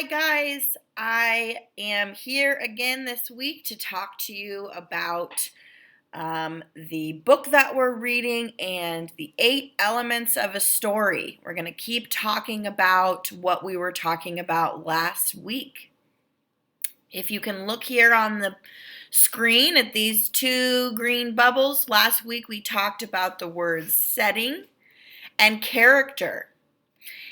Hi, guys. I am here again this week to talk to you about the book that we're reading and the 8 elements of a story. We're going to keep talking about what we were talking about last week. If you can look here on the screen at these 2 green bubbles, last week we talked about the words setting and character.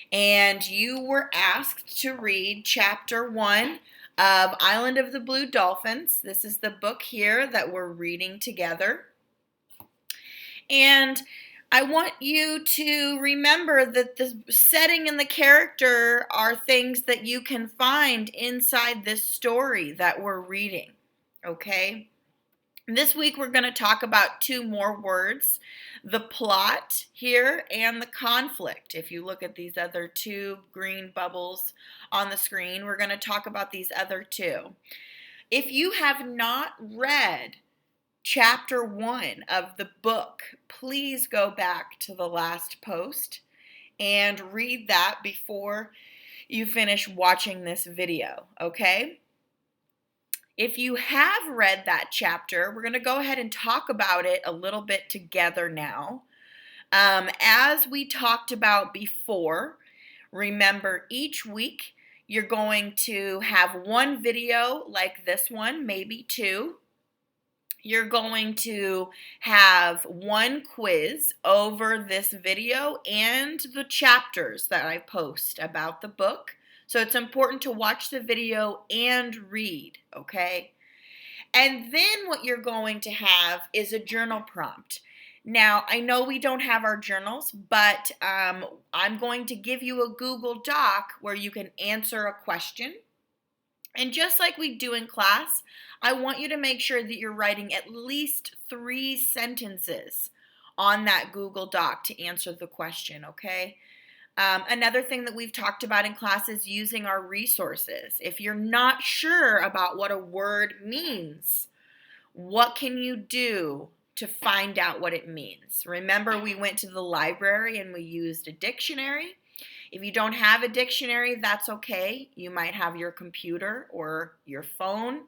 And you were asked to read chapter 1 of Island of the Blue Dolphins. This is the book here that we're reading together. And I want you to remember that the setting and the character are things that you can find inside this story that we're reading, okay? This week we're going to talk about 2 more words, the plot here and the conflict. If you look at these other 2 green bubbles on the screen, we're going to talk about these other 2. If you have not read chapter 1 of the book, please go back to the last post and read that before you finish watching this video, okay? If you have read that chapter, we're going to go ahead and talk about it a little bit together now. As we talked about before, remember each week you're going to have 1 video like this one, maybe 2. You're going to have 1 quiz over this video and the chapters that I post about the book. So it's important to watch the video and read, okay? And then what you're going to have is a journal prompt. Now, I know we don't have our journals, but I'm going to give you a Google Doc where you can answer a question. And just like we do in class, I want you to make sure that you're writing at least 3 sentences on that Google Doc to answer the question, okay? Another thing that we've talked about in class is using our resources. If you're not sure about what a word means, what can you do to find out what it means? Remember, we went to the library and we used a dictionary. If you don't have a dictionary, that's okay. You might have your computer or your phone,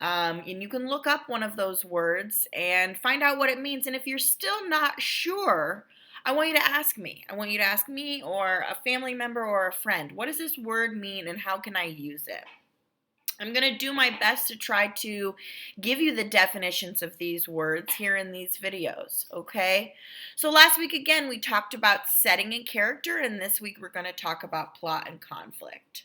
and you can look up one of those words and find out what it means. And if you're still not sure, I want you to ask me. I want you to ask me or a family member or a friend, what does this word mean and how can I use it? I'm going to do my best to try to give you the definitions of these words here in these videos, okay? So last week, again, we talked about setting and character, and this week we're going to talk about plot and conflict.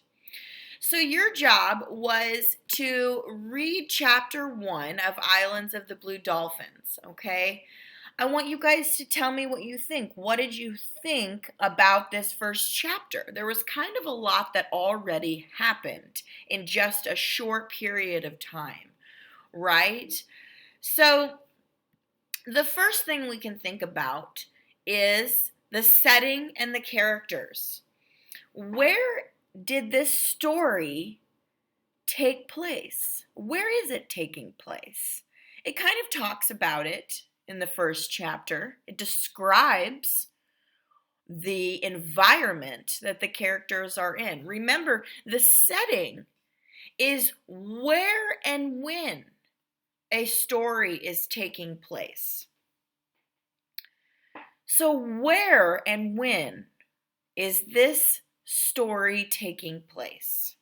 So your job was to read chapter 1 of Islands of the Blue Dolphins, okay? I want you guys to tell me what you think. What did you think about this first chapter? There was kind of a lot that already happened in just a short period of time, right? So the first thing we can think about is the setting and the characters. Where did this story take place? Where is it taking place? It kind of talks about it in the first chapter. It describes the environment that the characters are in. Remember, the setting is where and when a story is taking place. So where and when is this story taking place?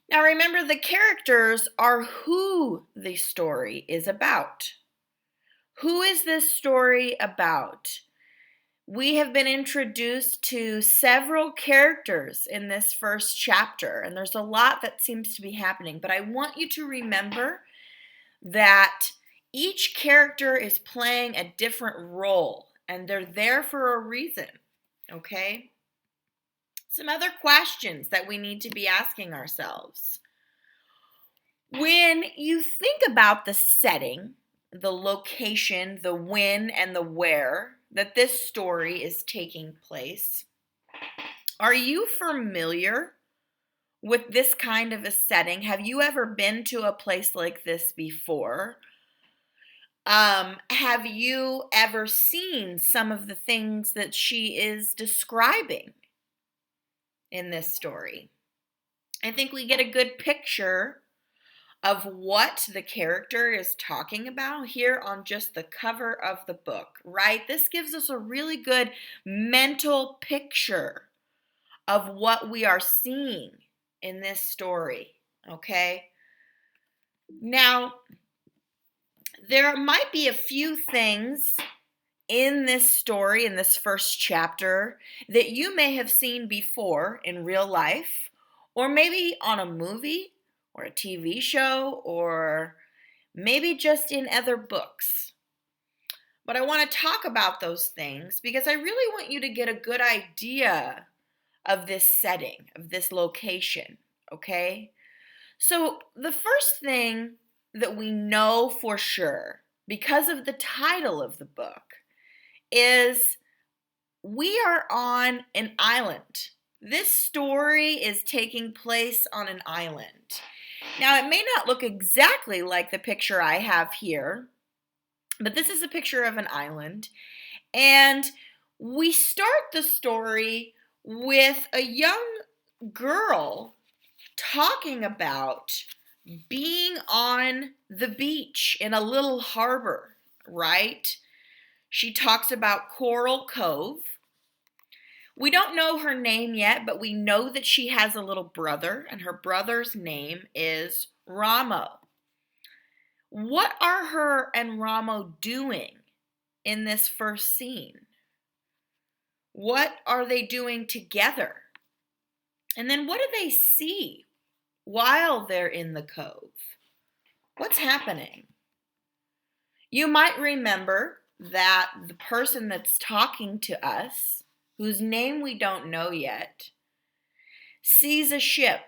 Now remember, the characters are who the story is about. Who is this story about? We have been introduced to several characters in this first chapter, and there's a lot that seems to be happening, but I want you to remember that each character is playing a different role, and they're there for a reason, okay? Some other questions that we need to be asking ourselves. When you think about the setting, the location, the when, and the where that this story is taking place, are you familiar with this kind of a setting? Have you ever been to a place like this before? Have you ever seen some of the things that she is describing? in this story. I think we get a good picture of what the character is talking about here on just the cover of the book, right? This gives us a really good mental picture of what we are seeing in this story, okay? Now, there might be a few things in this story, in this first chapter, that you may have seen before in real life, or maybe on a movie or a TV show, or maybe just in other books. But I want to talk about those things because I really want you to get a good idea of this setting, of this location, okay? So, the first thing that we know for sure, because of the title of the book, is we are on an island. This story is taking place on an island. Now, it may not look exactly like the picture I have here, but this is a picture of an island. And we start the story with a young girl talking about being on the beach in a little harbor, right? She talks about Coral Cove. We don't know her name yet, but we know that she has a little brother, and her brother's name is Ramo. What are her and Ramo doing in this first scene? What are they doing together? And then what do they see while they're in the cove? What's happening? You might remember that the person that's talking to us, whose name we don't know yet, sees a ship.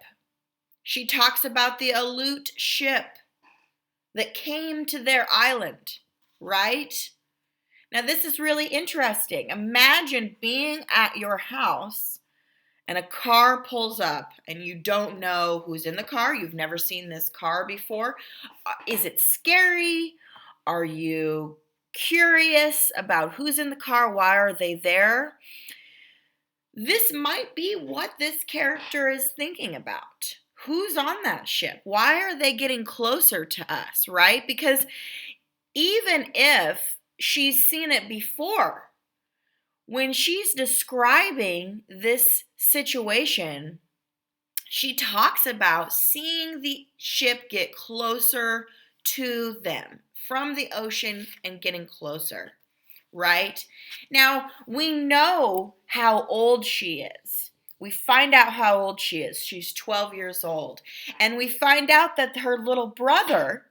She talks about the Aleut ship that came to their island, right? Now, this is really interesting. Imagine being at your house and a car pulls up and you don't know who's in the car. You've never seen this car before. Is it scary? Are you curious about who's in the car? Why are they there? This might be what this character is thinking about. Who's on that ship? Why are they getting closer to us, right? Because even if she's seen it before, when she's describing this situation, she talks about seeing the ship get closer to them from the ocean and getting closer, right? Now, we know how old she is. We find out how old she is. She's 12 years old. And we find out that her little brother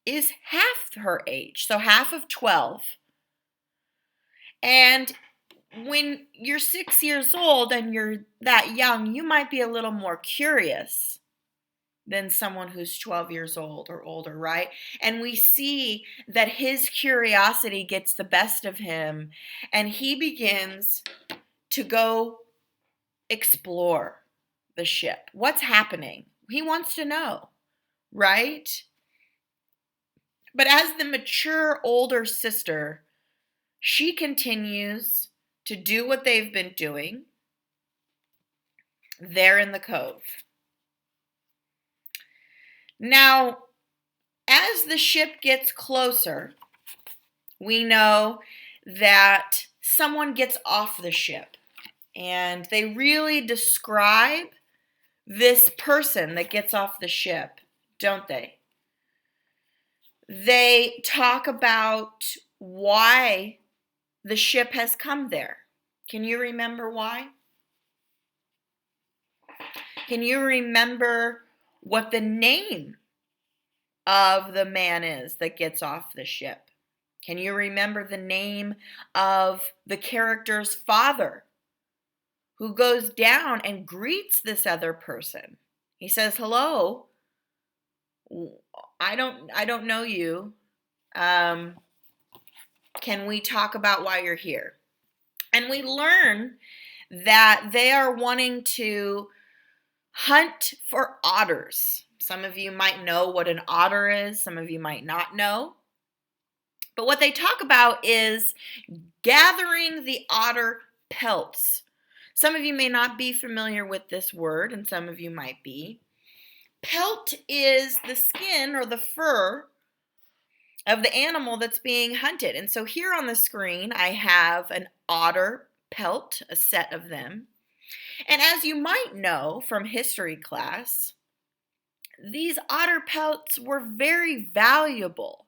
is half her age, so half of 12. And when you're 6 years old and you're that young, you might be a little more curious than someone who's 12 years old or older, right? And we see that his curiosity gets the best of him and he begins to go explore the ship. What's happening? He wants to know, right? But as the mature older sister, she continues to do what they've been doing there in the cove. Now, as the ship gets closer, we know that someone gets off the ship. And they really describe this person that gets off the ship, don't they? They talk about why the ship has come there. Can you remember why? Can you remember what the name of the man is that gets off the ship? Can you remember the name of the character's father who goes down and greets this other person? He says, "Hello, I don't know you. Can we talk about why you're here?" And we learn that they are wanting to hunt for otters. Some of you might know what an otter is. Some of you might not know. But what they talk about is gathering the otter pelts Some of you may not be familiar with this word, and some of you might be. Pelt is the skin or the fur of the animal that's being hunted. And so here on the screen, I have an otter pelt, a set of them. And as you might know from history class, these otter pelts were very valuable.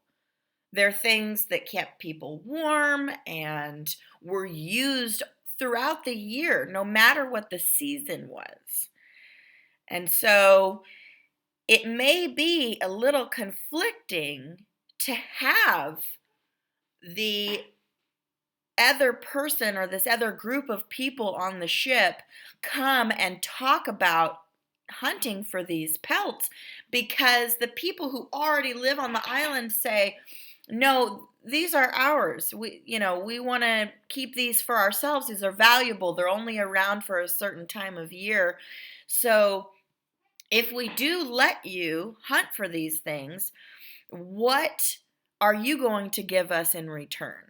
They're things that kept people warm and were used throughout the year, no matter what the season was. And so it may be a little conflicting to have the other person or this other group of people on the ship come and talk about hunting for these pelts, because the people who already live on the island say, no, these are ours. We want to keep these for ourselves. These are valuable. They're only around for a certain time of year. So if we do let you hunt for these things, what are you going to give us in return?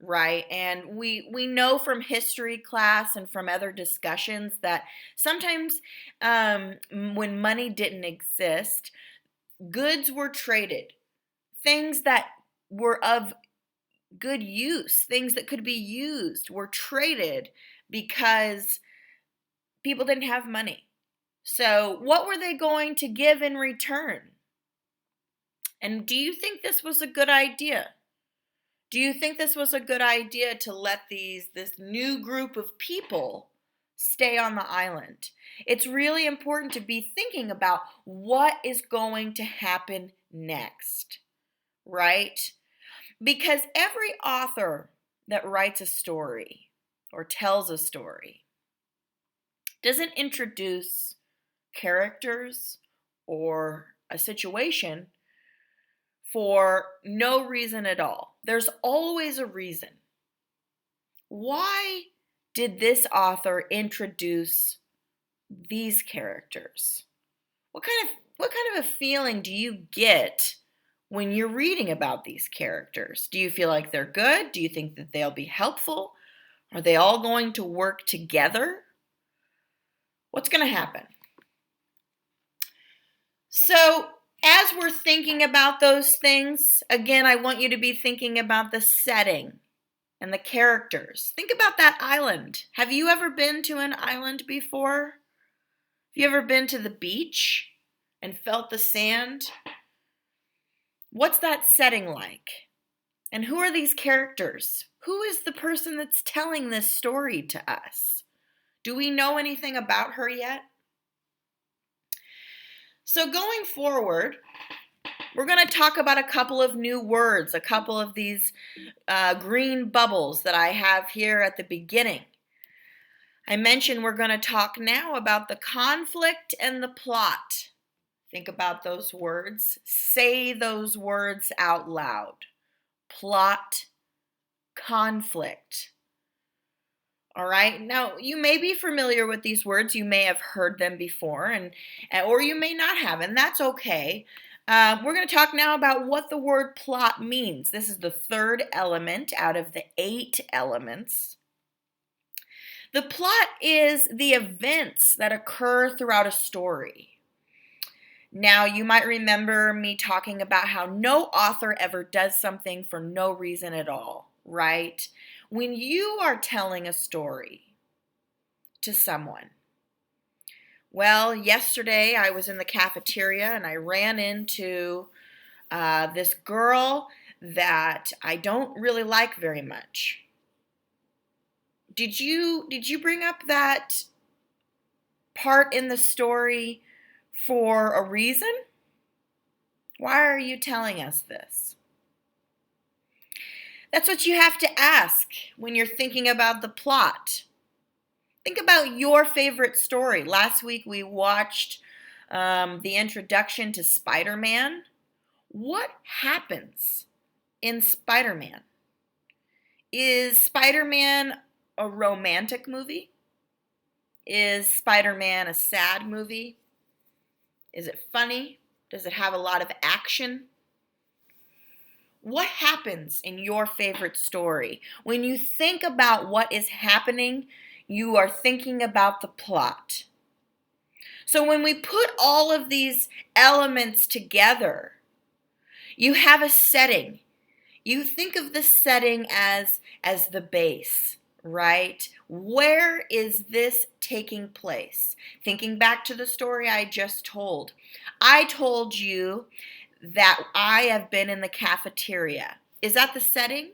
Right? And we know from history class and from other discussions that sometimes when money didn't exist, goods were traded. Things that were of good use, things that could be used, were traded because people didn't have money. So what were they going to give in return? And do you think this was a good idea? Do you think this was a good idea to let this new group of people stay on the island? It's really important to be thinking about what is going to happen next, right? Because every author that writes a story or tells a story doesn't introduce characters or a situation for no reason at all. There's always a reason. Why did this author introduce these characters? What kind of a feeling do you get when you're reading about these characters? Do you feel like they're good? Do you think that they'll be helpful? Are they all going to work together? What's going to happen? So, as we're thinking about those things, again, I want you to be thinking about the setting and the characters. Think about that island. Have you ever been to an island before? Have you ever been to the beach and felt the sand? What's that setting like? And who are these characters? Who is the person that's telling this story to us? Do we know anything about her yet? So going forward, we're going to talk about a couple of new words, a couple of these green bubbles that I have here at the beginning. I mentioned we're going to talk now about the conflict and the plot. Think about those words. Say those words out loud. Plot, conflict. All right. Now, you may be familiar with these words. You may have heard them before, or you may not have, and that's okay. We're going to talk now about what the word plot means. This is the third element out of the 8 elements. The plot is the events that occur throughout a story. Now, you might remember me talking about how no author ever does something for no reason at all, right? When you are telling a story to someone, well, yesterday I was in the cafeteria and I ran into this girl that I don't really like very much. Did you bring up that part in the story for a reason? Why are you telling us this? That's what you have to ask when you're thinking about the plot. Think about your favorite story. Last week we watched the introduction to Spider-Man. What happens in Spider-Man? Is Spider-Man a romantic movie? Is Spider-Man a sad movie? Is it funny? Does it have a lot of action? What happens in your favorite story? When you think about what is happening You are thinking about the plot. So when we put all of these elements together, you have a setting. You think of the setting as the base, right? Where is this taking place? Thinking back to the story I just told. I told you that I have been in the cafeteria. Is that the setting?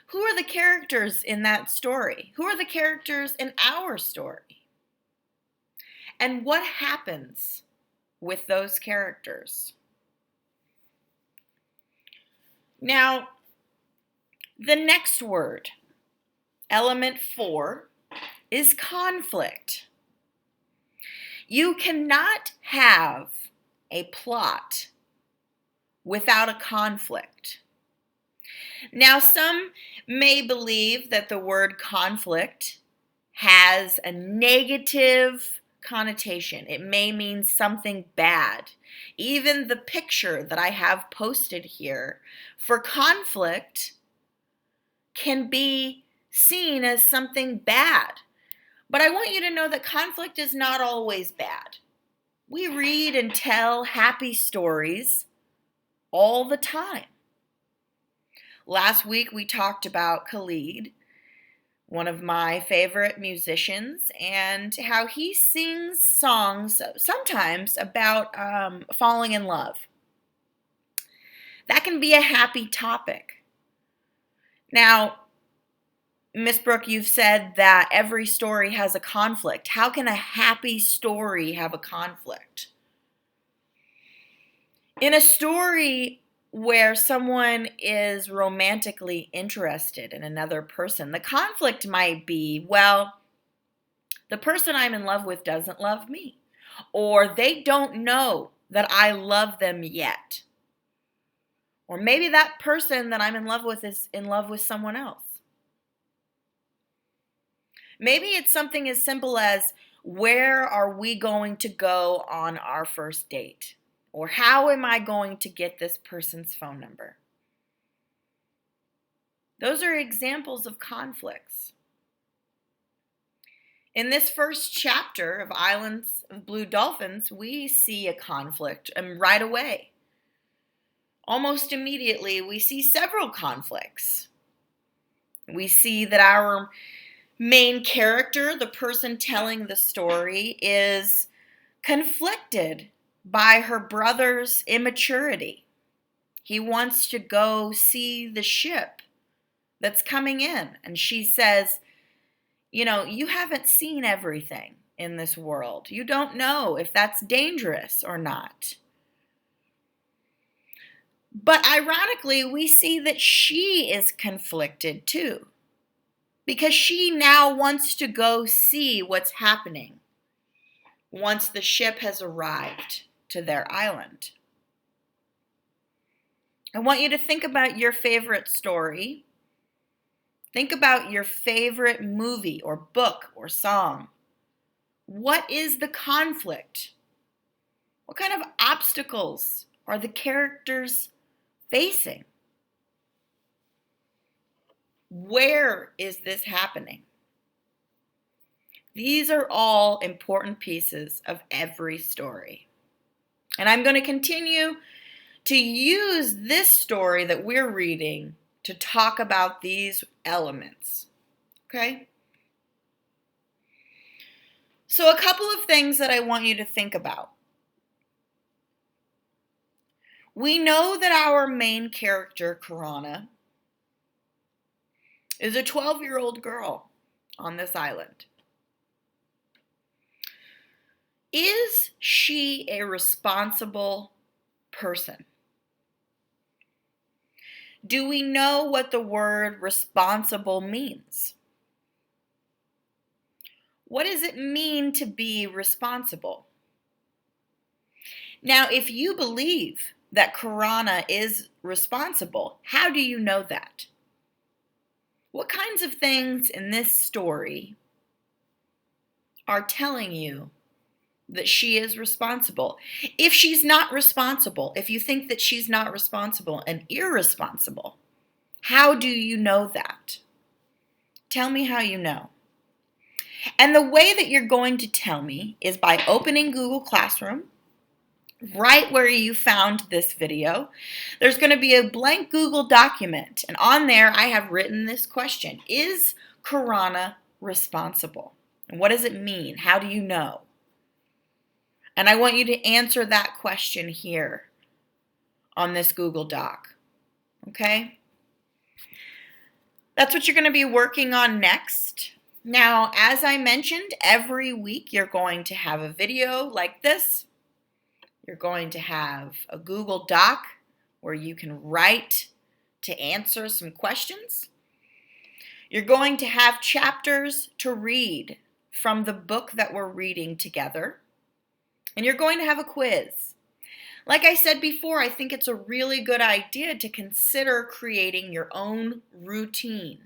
Who are the characters in that story? Who are the characters in our story? And what happens with those characters? Now, the next word, element 4, is conflict. You cannot have a plot without a conflict. Now, some may believe that the word conflict has a negative connotation. It may mean something bad. Even the picture that I have posted here for conflict can be seen as something bad. But I want you to know that conflict is not always bad. We read and tell happy stories all the time. Last week we talked about Khalid, one of my favorite musicians, and how he sings songs sometimes about falling in love. That can be a happy topic. Now, Miss Brooke, you've said that every story has a conflict. How can a happy story have a conflict? In a story where someone is romantically interested in another person, the conflict might be, well, the person I'm in love with doesn't love me, or they don't know that I love them yet, or maybe that person that I'm in love with is in love with someone else. Maybe it's something as simple as, where are we going to go on our first date? Or how am I going to get this person's phone number? Those are examples of conflicts. In this first chapter of Islands of Blue Dolphins, we see a conflict right away. Almost immediately, we see several conflicts. We see that our main character, the person telling the story, is conflicted by her brother's immaturity. He wants to go see the ship that's coming in, and she says, you haven't seen everything in this world. You don't know if that's dangerous or not. But ironically, we see that she is conflicted too, because she now wants to go see what's happening once the ship has arrived to their island. I want you to think about your favorite story. Think about your favorite movie or book or song. What is the conflict? What kind of obstacles are the characters facing? Where is this happening? These are all important pieces of every story. And I'm going to continue to use this story that we're reading to talk about these elements. Okay? So a couple of things that I want you to think about. We know that our main character, Karana, is a 12-year-old girl on this island. Is she a responsible person? Do we know what the word responsible means? What does it mean to be responsible? Now, if you believe that Karana is responsible, how do you know that? What kinds of things in this story are telling you that she is responsible? If she's not responsible, if you think that she's not responsible and irresponsible, how do you know that? Tell me how you know. And the way that you're going to tell me is by opening Google Classroom, right where you found this video. There's going to be a blank Google document, and on there I have written this question: is Karana responsible? And what does it mean? How do you know? And I want you to answer that question here on this Google Doc. Okay? That's what you're going to be working on next. Now, as I mentioned, every week you're going to have a video like this. You're going to have a Google Doc where you can write to answer some questions. You're going to have chapters to read from the book that we're reading together. And you're going to have a quiz. Like I said before, I think it's a really good idea to consider creating your own routine.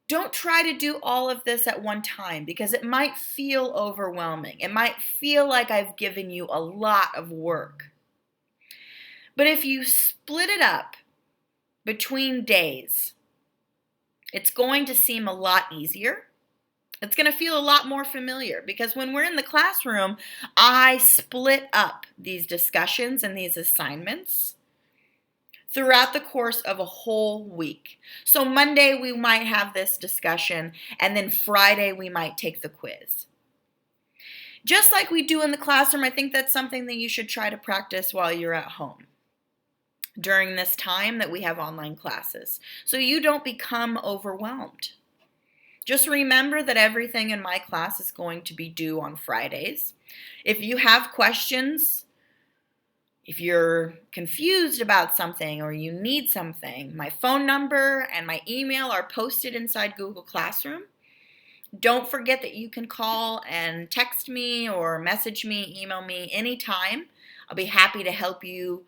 Don't try to do all of this at one time because it might feel overwhelming. It might feel like I've given you a lot of work. But if you split it up between days, it's going to seem a lot easier. It's going to feel a lot more familiar because when we're in the classroom, I split up these discussions and these assignments throughout the course of a whole week. So Monday we might have this discussion, and then Friday we might take the quiz. Just like we do in the classroom, I think that's something that you should try to practice while you're at home during this time that we have online classes, so you don't become overwhelmed. Just remember that everything in my class is going to be due on Fridays. If you have questions, if you're confused about something or you need something, my phone number and my email are posted inside Google Classroom. Don't forget that you can call and text me or message me, email me anytime. I'll be happy to help you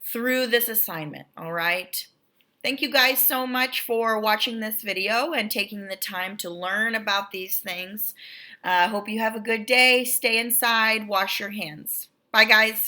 through this assignment, all right? Thank you guys so much for watching this video and taking the time to learn about these things. I hope you have a good day. Stay inside. Wash your hands. Bye, guys.